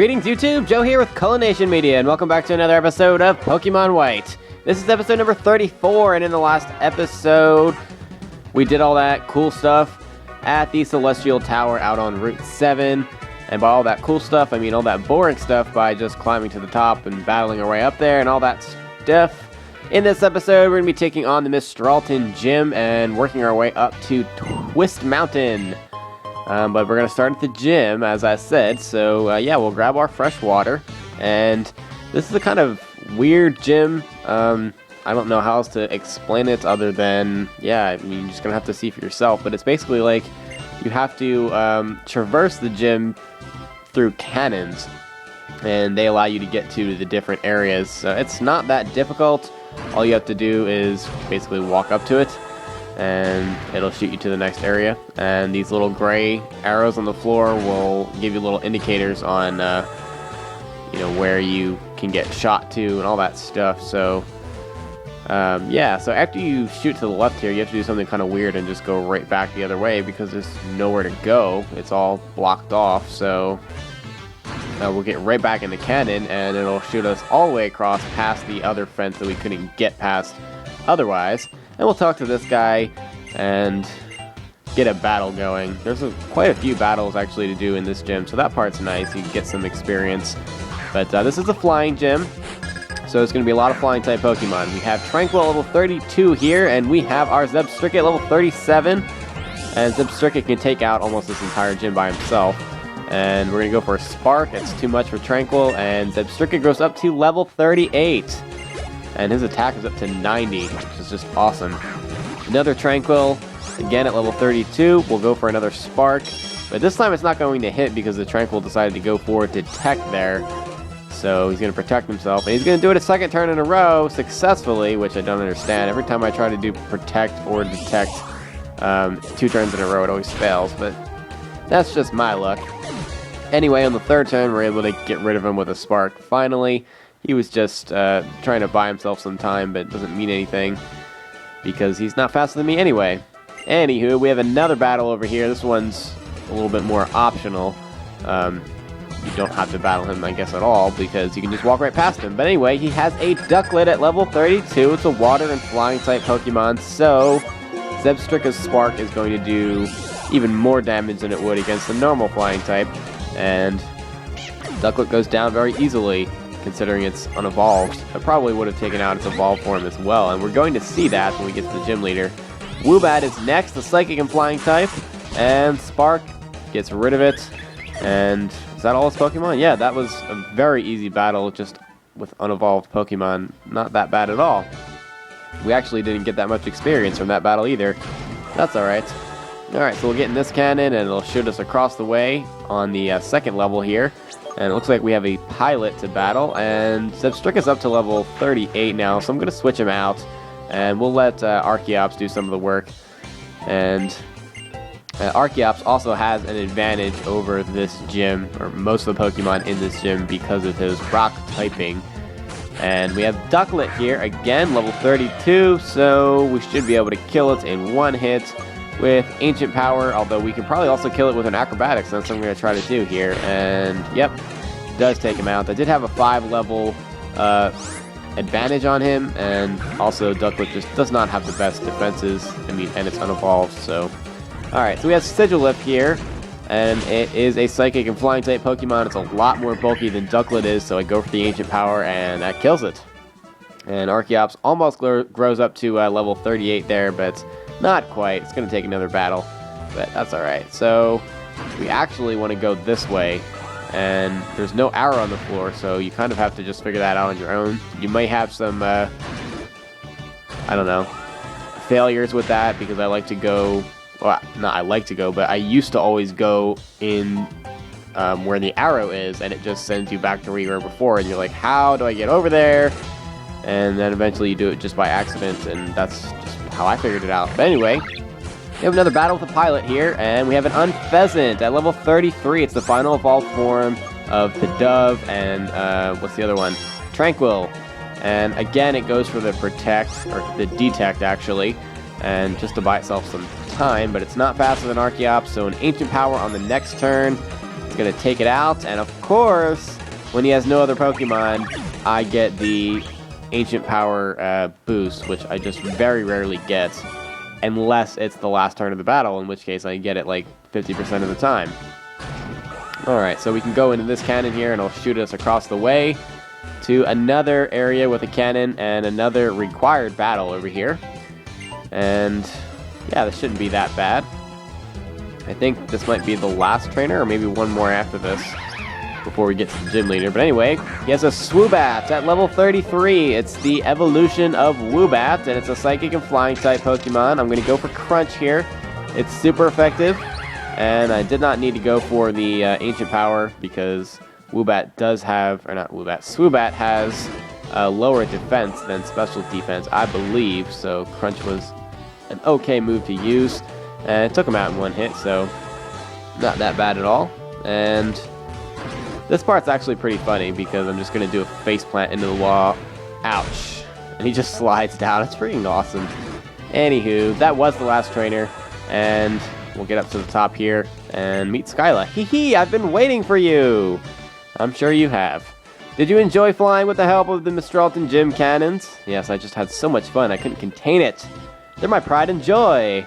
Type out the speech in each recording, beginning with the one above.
Greetings YouTube, Joe here with Culination Media, and welcome back to another episode of Pokemon White. This is episode number 34, and in the last episode, we did all that cool stuff at the Celestial Tower out on Route 7. And by all that cool stuff, I mean all that boring stuff by just climbing to the top and battling our way up there and all that stuff. In this episode, we're going to be taking on the Miss Stralton Gym and working our way up to Twist Mountain. But we're going to start at the gym, as I said, so yeah, we'll grab our fresh water, and this is a kind of weird gym. I don't know how else to explain it other than, yeah, I mean, you're just going to have to see for yourself, but it's basically like you have to traverse the gym through cannons, and they allow you to get to the different areas, so it's not that difficult. All you have to do is basically walk up to it, and it'll shoot you to the next area, and these little gray arrows on the floor will give you little indicators on where you can get shot to and all that stuff. So yeah, so after you shoot to the left here, you have to do something kind of weird and just go right back the other way because there's nowhere to go. It's all blocked off, so we'll get right back in the cannon, and it'll shoot us all the way across past the other fence that we couldn't get past otherwise. And we'll talk to this guy and get a battle going. There's quite a few battles actually to do in this gym, so that part's nice. You can get some experience. But this is a flying gym, so it's going to be a lot of flying type Pokemon. We have Tranquil level 32 here, and we have our Zebstrika level 37. And Zebstrika can take out almost this entire gym by himself. And we're going to go for a Spark. It's too much for Tranquil, and Zebstrika goes up to level 38. And his attack is up to 90, which is just awesome. Another Tranquil, again at level 32. We'll go for another Spark. But this time it's not going to hit because the Tranquil decided to go for Detect there. So he's going to protect himself. And he's going to do it a second turn in a row successfully, which I don't understand. Every time I try to do Protect or Detect 2 turns in a row, it always fails. But that's just my luck. Anyway, on the third turn, we're able to get rid of him with a Spark. Finally, he was just trying to buy himself some time, but it doesn't mean anything because he's not faster than me anyway. Anywho, we have another battle over here. This one's a little bit more optional. You don't have to battle him, I guess, at all because you can just walk right past him. But anyway, he has a Ducklet at level 32. It's a water and flying type Pokemon, so Zebstrika's Spark is going to do even more damage than it would against the normal flying type. And Ducklet goes down very easily, considering it's unevolved. I probably would have taken out its evolved form as well, and we're going to see that when we get to the gym leader. Woobat is next, the Psychic and Flying type, and Spark gets rid of it. And is that all its Pokemon? Yeah, that was a very easy battle, just with unevolved Pokemon. Not that bad at all. We actually didn't get that much experience from that battle either. That's alright. Alright, so we'll get in this cannon, and it'll shoot us across the way on the second level here. And it looks like we have a pilot to battle, and Zebstrika's up to level 38 now, so I'm going to switch him out, and we'll let Archeops do some of the work. And Archeops also has an advantage over this gym, or most of the Pokemon in this gym, because of his rock typing. And we have Ducklet here, again, level 32, so we should be able to kill it in one hit with Ancient Power, although we can probably also kill it with an Acrobatics. That's what I'm going to try to do here. And, yep, does take him out. I did have a 5-level advantage on him, and also Ducklet just does not have the best defenses. I mean, and it's unevolved, so... Alright, so we have Sigilif here, and it is a Psychic and Flying type Pokemon. It's a lot more bulky than Ducklet is, so I go for the Ancient Power, and that kills it. And Archeops almost grows up to level 38 there, but not quite. It's going to take another battle, but that's alright. So we actually want to go this way, and there's no arrow on the floor, so you kind of have to just figure that out on your own. You might have some, I don't know, failures with that, because I like to go, well, not I like to go, but I used to always go in where the arrow is, and it just sends you back to where you were before, and you're like, how do I get over there? And then eventually you do it just by accident, and that's just how I figured it out. But anyway, we have another battle with a pilot here, and we have an Unpheasant at level 33. It's the final evolved form of the Dove, and what's the other one? Tranquil. And again, it goes for the Protect, or the Detect actually, and just to buy itself some time, but it's not faster than Archeops, so an Ancient Power on the next turn, It's going to take it out, and of course, when he has no other Pokemon, I get the Ancient Power boost, which I just very rarely get, unless it's the last turn of the battle, in which case I get it like 50% of the time. Alright, so we can go into this cannon here, and it'll shoot us across the way to another area with a cannon and another required battle over here. And yeah, this shouldn't be that bad. I think this might be the last trainer, or maybe one more after this before we get to the gym leader. But anyway, he has a Swoobat at level 33. It's the evolution of Woobat, and it's a Psychic and Flying type Pokemon. I'm going to go for Crunch here. It's super effective, and I did not need to go for the Ancient Power because Woobat does have, or not Woobat, Swoobat has lower defense than special defense, I believe, so Crunch was an okay move to use. And it took him out in one hit, so not that bad at all. And this part's actually pretty funny because I'm just going to do a face plant into the wall. Ouch. And he just slides down. It's freaking awesome. Anywho, that was the last trainer. And we'll get up to the top here and meet Skyla. Hee hee, I've been waiting for you. I'm sure you have. Did you enjoy flying with the help of the Mistralton Gym Cannons? Yes, I just had so much fun I couldn't contain it. They're my pride and joy.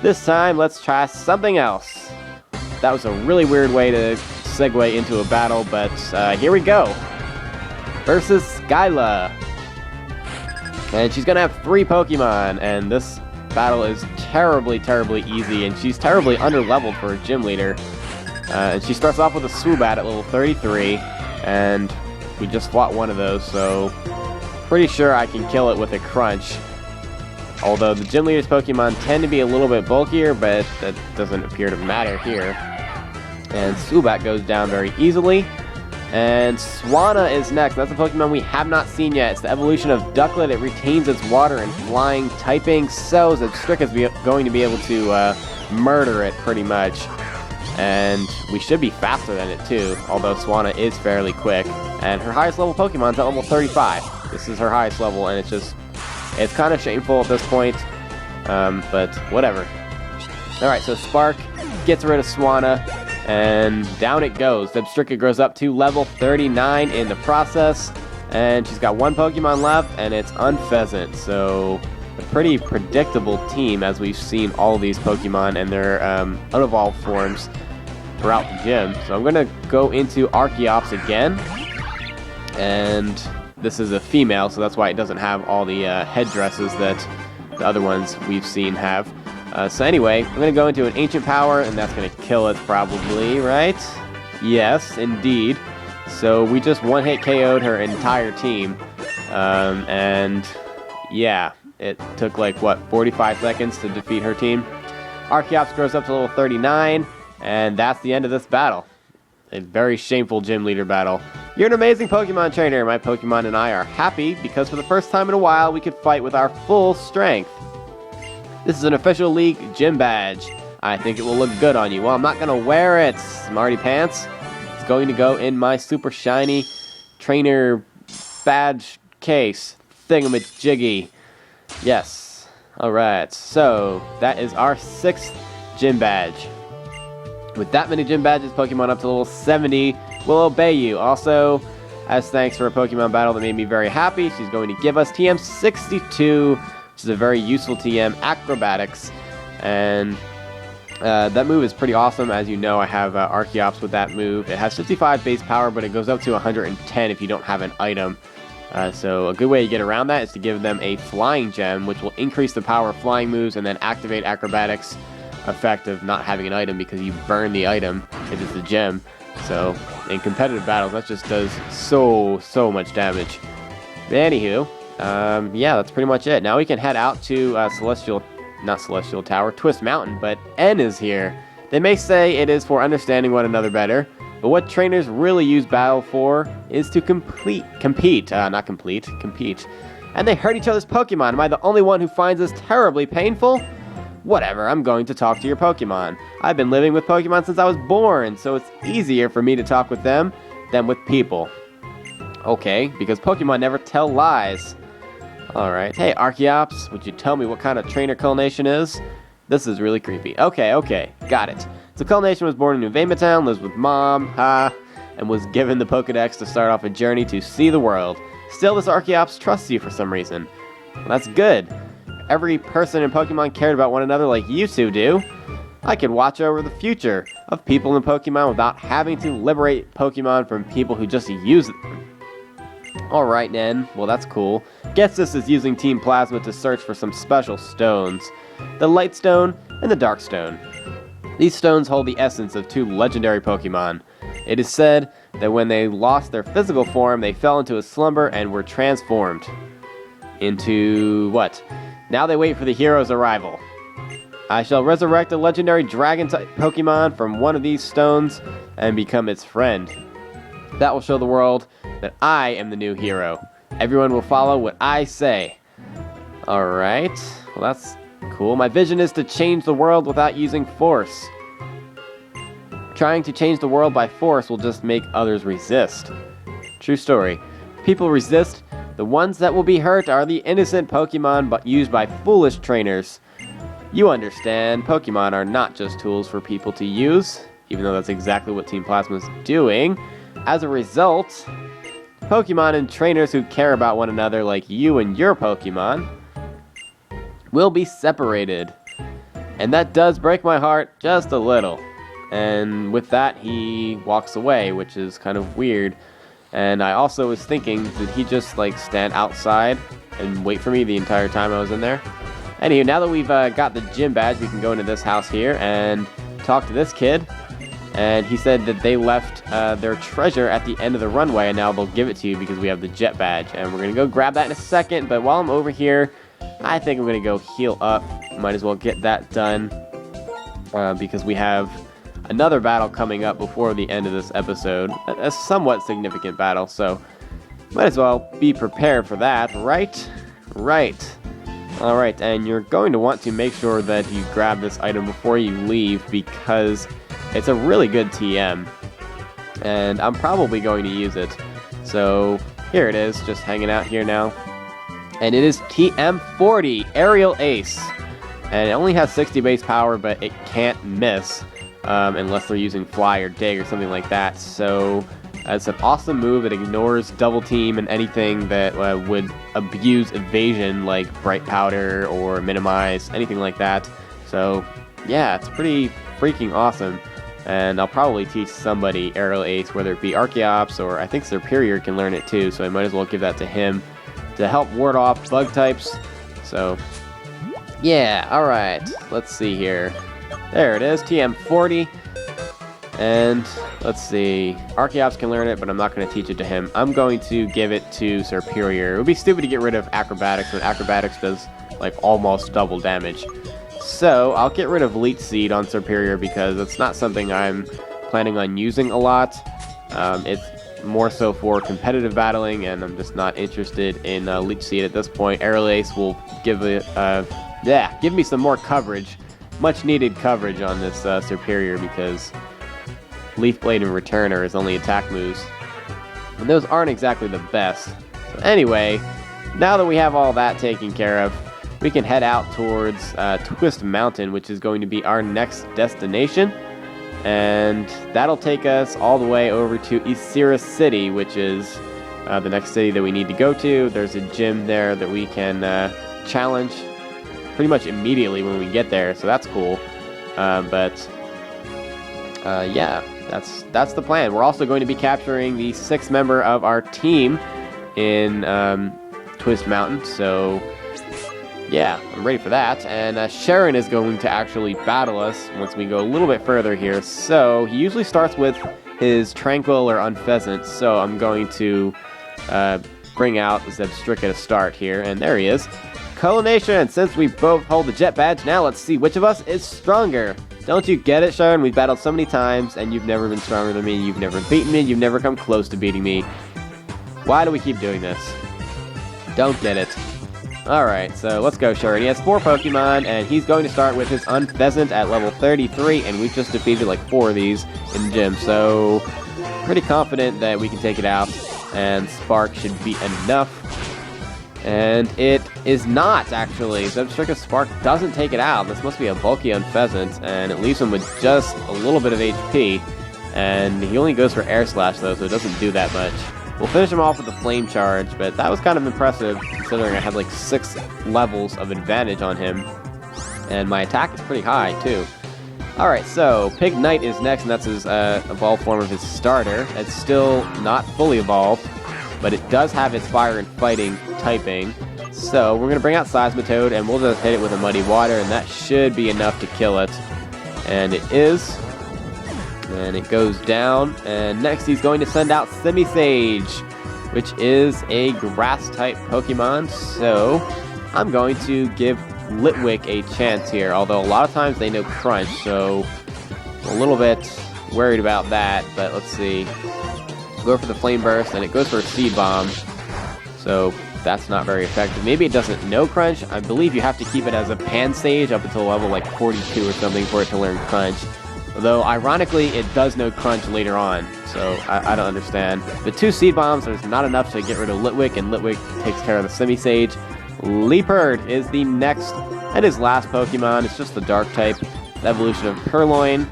This time, let's try something else. That was a really weird way to segue into a battle, but here we go. Versus Skyla. And she's going to have 3 Pokemon, and this battle is terribly, terribly easy, and she's terribly underleveled for a gym leader. And she starts off with a Swoobat at level 33, and we just fought one of those, so pretty sure I can kill it with a Crunch. Although the gym leader's Pokemon tend to be a little bit bulkier, but that doesn't appear to matter here. And Swoobat goes down very easily. And Swanna is next. That's a Pokemon we have not seen yet. It's the evolution of Ducklet. It retains its water and flying typing, so Strick is going to be able to murder it pretty much. And we should be faster than it too, although Swanna is fairly quick. And her highest level Pokemon's at level 35. This is her highest level, and it's kind of shameful at this point, but whatever. Alright, so Spark gets rid of Swanna, and down it goes. Zebstrika grows up to level 39 in the process, and she's got 1 Pokemon left, and it's Unpheasant. So a pretty predictable team, as we've seen all these Pokemon and their unevolved forms throughout the gym. So I'm going to go into Archeops again, and this is a female, so that's why it doesn't have all the headdresses that the other ones we've seen have. So anyway, I'm going to go into an Ancient Power, and that's going to kill it probably, right? Yes, indeed. So we just one-hit KO'd her entire team. And yeah, it took like, what, 45 seconds to defeat her team. Archeops grows up to level 39, and that's the end of this battle. A very shameful gym leader battle. You're an amazing Pokemon trainer. My Pokemon and I are happy because for the first time in a while we could fight with our full strength. This is an official league gym badge. I think it will look good on you. Well, I'm not going to wear it, smarty pants. It's going to go in my super shiny trainer badge case thingamajiggy. Yes. Alright, so that is our 6th gym badge. With that many gym badges, Pokemon up to level 70 will obey you. Also, as thanks for a Pokemon battle that made me very happy, she's going to give us TM 62, which is a very useful TM, Acrobatics. And that move is pretty awesome. As you know, I have Archeops with that move. It has 55 base power, but it goes up to 110 if you don't have an item. So a good way to get around that is to give them a Flying Gem, which will increase the power of flying moves and then activate Acrobatics effect of not having an item because you burn the item if it's a gem. So in competitive battles, that just does so much damage. But anywho, yeah, that's pretty much it. Now we can head out to Celestial Tower, Twist Mountain, but N is here. They may say it is for understanding one another better, but what trainers really use battle for is to compete. And they hurt each other's Pokemon. Am I the only one who finds this terribly painful? Whatever, I'm going to talk to your Pokemon. I've been living with Pokemon since I was born, so it's easier for me to talk with them than with people. Okay, because Pokemon never tell lies. Alright, hey Archeops, would you tell me what kind of trainer Culination is? This is really creepy. Okay, got it. It's So Cullination was born in New Town, lives with Mom, and was given the Pokedex to start off a journey to see the world. Still, this Archeops trusts you for some reason. Well, that's good. Every person in Pokemon cared about one another like you two do. I could watch over the future of people in Pokemon without having to liberate Pokemon from people who just use them. Alright then, well that's cool. Guess this is using Team Plasma to search for some special stones. The Light Stone and the Dark Stone. These stones hold the essence of two legendary Pokemon. It is said that when they lost their physical form, they fell into a slumber and were transformed. Into what? Now they wait for the hero's arrival. I shall resurrect a legendary Dragon-type Pokemon from one of these stones and become its friend. That will show the world that I am the new hero. Everyone will follow what I say. Alright, well that's cool. My vision is to change the world without using force. Trying to change the world by force will just make others resist. True story. People resist. The ones that will be hurt are the innocent Pokemon but used by foolish trainers. You understand, Pokemon are not just tools for people to use, even though that's exactly what Team Plasma is doing. As a result, Pokemon and trainers who care about one another like you and your Pokemon will be separated. And that does break my heart just a little. And with that, he walks away, which is kind of weird. And I also was thinking, did he just like stand outside and wait for me the entire time I was in there? Anywho, now that we've got the gym badge, we can go into this house here and talk to this kid. And he said that they left their treasure at the end of the runway, and now they'll give it to you because we have the jet badge. And we're going to go grab that in a second, but while I'm over here, I think I'm going to go heal up. Might as well get that done because we have another battle coming up before the end of this episode. A somewhat significant battle, so might as well be prepared for that, right? Right. Alright, and you're going to want to make sure that you grab this item before you leave because it's a really good TM. And I'm probably going to use it. So here it is, just hanging out here now. And it is TM40, Aerial Ace. And it only has 60 base power, but it can't miss. Unless they're using Fly or Dig or something like that. So it's an awesome move. It ignores Double Team and anything that would abuse evasion like Bright Powder or Minimize, anything like that. So yeah, it's pretty freaking awesome. And I'll probably teach somebody Aerial Ace, whether it be Archeops or I think Superior can learn it too. So I might as well give that to him to help ward off bug types. So yeah, alright, let's see here. There it is, TM40. And let's see, Archeops can learn it, but I'm not going to teach it to him. I'm going to give it to Superior. It would be stupid to get rid of Acrobatics when Acrobatics does like almost double damage. So I'll get rid of Leech Seed on Superior because it's not something I'm planning on using a lot. It's more so for competitive battling, and I'm just not interested in Leech Seed at this point. Aerial Ace will give give me some more coverage. Much needed coverage on this Superior because Leaf Blade and Return are his only attack moves. And those aren't exactly the best. So anyway, now that we have all that taken care of, we can head out towards Twist Mountain, which is going to be our next destination. And that'll take us all the way over to Isira City, which is the next city that we need to go to. There's a gym there that we can challenge pretty much immediately when we get there, so that's cool. Yeah, that's the plan. We're also going to be capturing the 6th member of our team in Twist Mountain, so yeah, I'm ready for that. And Cheren is going to actually battle us once we go a little bit further here. So he usually starts with his Tranquil or Unpheasant, so I'm going to bring out Zebstrika to start here, and there he is. Cullination, since we both hold the jet badge, now let's see which of us is stronger. Don't you get it, Cheren? We've battled so many times, and you've never been stronger than me. You've never beaten me. You've never come close to beating me. Why do we keep doing this? Don't get it. Alright, so let's go, Cheren. He has 4 Pokemon, and he's going to start with his Unpheasant at level 33, and we've just defeated like 4 of these in the gym, so pretty confident that we can take it out, and Spark should be enough. And it is not, actually. Zebstrika's Spark doesn't take it out. This must be a bulky Unpheasant, and it leaves him with just a little bit of HP. And he only goes for Air Slash, though, so it doesn't do that much. We'll finish him off with a Flame Charge, but that was kind of impressive, considering I had like 6 levels of advantage on him. And my attack is pretty high, too. Alright, so Pig Knight is next, and that's his evolved form of his starter. It's still not fully evolved, but it does have its Fire and Fighting typing. So we're going to bring out Seismitoad, and we'll just hit it with a Muddy Water, and that should be enough to kill it. And it is. And it goes down, and next he's going to send out Simisage, which is a Grass-type Pokemon, so I'm going to give Litwick a chance here, although a lot of times they know Crunch, so I'm a little bit worried about that, but let's see. Go for the Flame Burst, and it goes for a Seed Bomb, so that's not very effective. Maybe it doesn't know Crunch. I believe you have to keep it as a Pansage up until level like 42 or something for it to learn Crunch. Although, ironically, it does know Crunch later on, so I don't understand. The 2 Seed Bombs are not enough to get rid of Litwick, and Litwick takes care of the Simisage. Leopard is the next and his last Pokemon. It's just the Dark-type evolution of Purloin,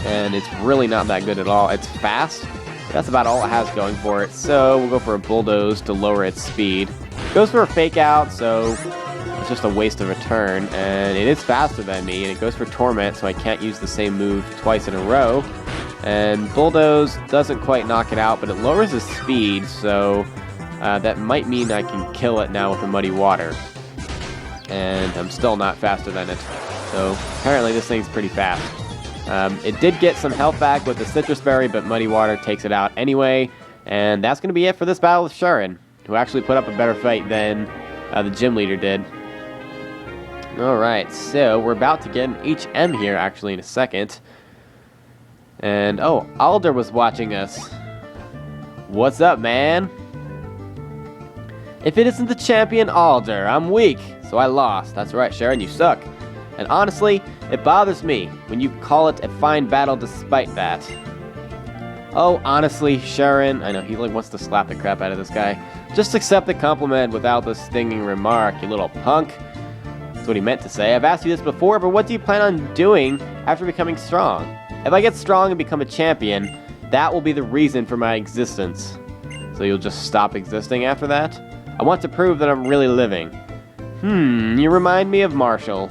and it's really not that good at all. It's fast. That's about all it has going for it, so we'll go for a Bulldoze to lower its speed. Goes for a Fake Out, so it's just a waste of a turn, and it is faster than me, and it goes for Torment, so I can't use the same move twice in a row. And Bulldoze doesn't quite knock it out, but it lowers its speed, so that might mean I can kill it now with the Muddy Water. And I'm still not faster than it, so apparently this thing's pretty fast. It did get some health back with the Citrus Berry, but Muddy Water takes it out anyway. And that's going to be it for this battle with Cheren, who actually put up a better fight than the gym leader did. Alright, so we're about to get an HM here, actually, in a second. And, oh, Alder was watching us. What's up, man? If it isn't the champion Alder, I'm weak, so I lost. That's right, Cheren, you suck. And honestly, it bothers me when you call it a fine battle despite that. Oh, honestly, Cheren, I know, he like wants to slap the crap out of this guy. Just accept the compliment without the stinging remark, you little punk. That's what he meant to say. I've asked you this before, but what do you plan on doing after becoming strong? If I get strong and become a champion, that will be the reason for my existence. So you'll just stop existing after that? I want to prove that I'm really living. You remind me of Marshall,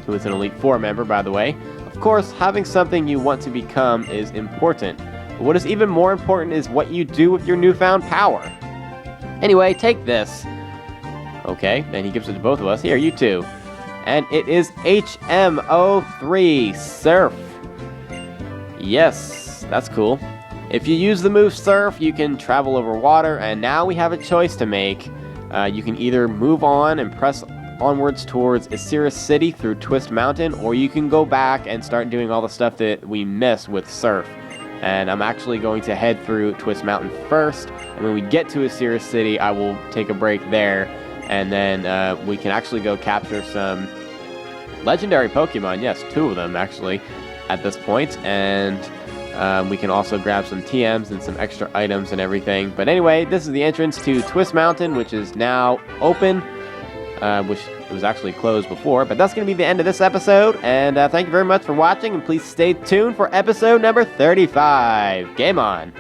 who is an Elite Four member, by the way. Of course, having something you want to become is important. But what is even more important is what you do with your newfound power. Anyway, take this. Okay, and he gives it to both of us. Here, you two. And it is HM03, Surf. Yes, that's cool. If you use the move Surf, you can travel over water, and now we have a choice to make. You can either move on and press onwards towards Osiris City through Twist Mountain, or you can go back and start doing all the stuff that we missed with Surf. And I'm actually going to head through Twist Mountain first, and when we get to Osiris City, I will take a break there, and then we can actually go capture some legendary Pokemon, yes, 2 of them actually, at this point, and we can also grab some TMs and some extra items and everything. But anyway, this is the entrance to Twist Mountain, which is now open, which was actually closed before. But that's going to be the end of this episode, and thank you very much for watching, and please stay tuned for episode number 35. Game on!